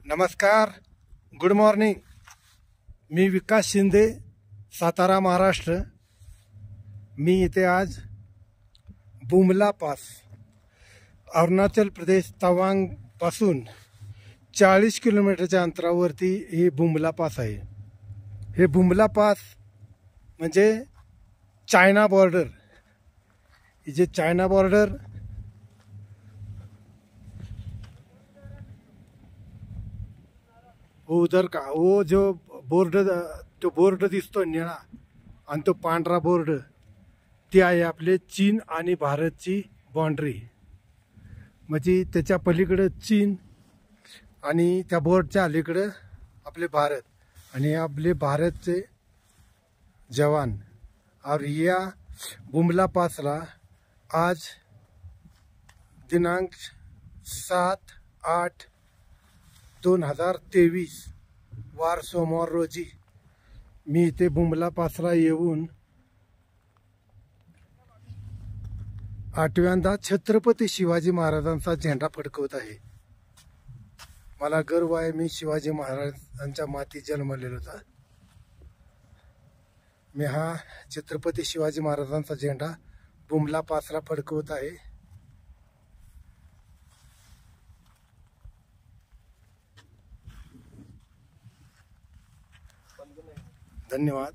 नमस्कार, good morning. मी विकास शिंदे, सातारा, महाराष्ट्र। मी इथे आज बुमला पास, अरुणाचल प्रदेश तवांग पासून 40 किलोमीटरच्या अंतरावरती हे बुमला पास आहे। हे बुमला पास म्हणजे चायना बॉर्डर। जे चायना बॉर्डर उधर का वो जो बोर्ड, तो बोर्ड दिसतो निळा आणि तो पांढरा बोर्ड, ती आहे आपले चीन आणि भारतची बाउंड्री। म्हणजे त्याच्या पलीकडे चीन आणि त्या बोर्डच्या अलीकडे आपले भारत आणि आपले भारतचे जवान। और या बुमला पासला आज दिनांक 7/8/2023 वार सोमवार रोजी मी इथे बुमला पासला येऊन 8व्यांदा छत्रपती शिवाजी महाराजांचा झेंडा फडकवत आहे। मला गर्व आहे, मी शिवाजी महाराजांच्या मातीत जन्मलेलो होता। मी हा छत्रपती शिवाजी महाराजांचा झेंडा बुमला पासला फडकवत आहे। धन्यवाद।